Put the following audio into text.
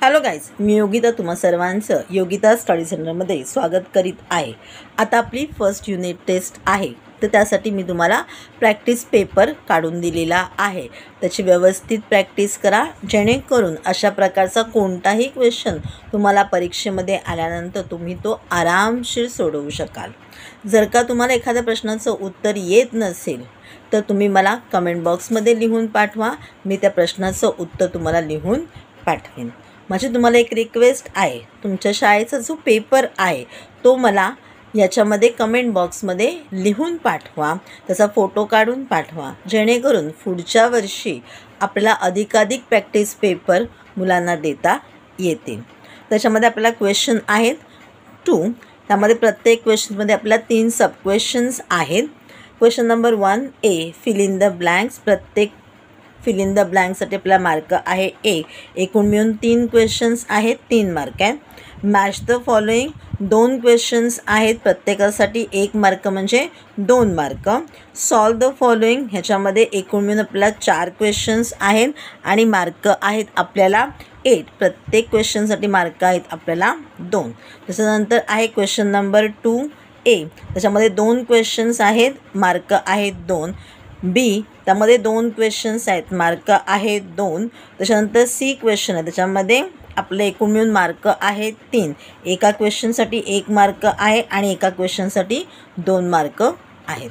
Hello guys, मी योगिता तुम्हा सर्वांचं Yogita study सेंटरमध्ये स्वागत करीत आहे। आता आपली फर्स्ट युनिट टेस्ट आहे, तर त्यासाठी मी तुम्हाला प्रॅक्टिस पेपर काढून दिलेला आहे। त्याची व्यवस्थित प्रॅक्टिस करा, जेणेकरून अशा प्रकारचा कोणताही क्वेश्चन तुम्हाला परीक्षेमध्ये आल्यानंतर तुम्ही तो आरामशीर सोडवू शकाल। जर का तुम्हाला एखाद्या प्रश्नाचं उत्तर येत नसेल तर तुम्ही मला कमेंट बॉक्समध्ये लिहून पाठवा, मी त्या प्रश्नाचं उत्तर तुम्हाला लिहून पाठवेन। माझी तुम्हाला एक रिक्वेस्ट आहे, तुमच्या शाळेचा जो पेपर आहे तो मला याच्यामध्ये कमेंट बॉक्समध्ये लिहून पाठवा, त्याचा फोटो काढून पाठवा, जेणेकरून पुढच्या वर्षी आपल्याला अधिकाधिक प्रॅक्टिस पेपर मुलांना देता येतील। त्याच्यामध्ये आपल्याला क्वेश्चन आहेत 2, त्यामध्ये प्रत्येक क्वेश्चनमध्ये आपल्याला 3 सब क्वेश्चन्स आहेत। Question number 1A, fill in the blanks. प्रत्येक फिल इन द ब्लँकसाठी आपला मार्क आहे 1। एकूण मिळून 3 क्वेश्चन्स आहेत, 3 मार्क आहेत। मॅच द फॉलोइंग, 2 क्वेश्चन्स आहेत, प्रत्येकासाठी 1 मार्क म्हणजे 2 मार्क। सॉल्व द फॉलोइंग, ह्याच्यामध्ये एकूण मिळून आपल्याला 4 क्वेश्चन्स आहेत आणि मार्क आहेत आपल्याला 8। प्रत्येक क्वेश्चनसाठी मार्क आहेत आपल्याला 2। त्याच्यानंतर आहे क्वेश्चन नंबर 2A, त्याच्यामध्ये 2 क्वेश्चन्स आहेत, मार्क आहेत 2। बी, त्यामध्ये 2 क्वेश्चन्स आहेत, मार्क आहेत 2। त्याच्यानंतर सी क्वेश्चन आहे, त्याच्यामध्ये आपले एकूण मिळून मार्क आहेत 3। एका क्वेश्चनसाठी 1 मार्क आहे आणि एका क्वेश्चनसाठी 2 मार्क आहेत।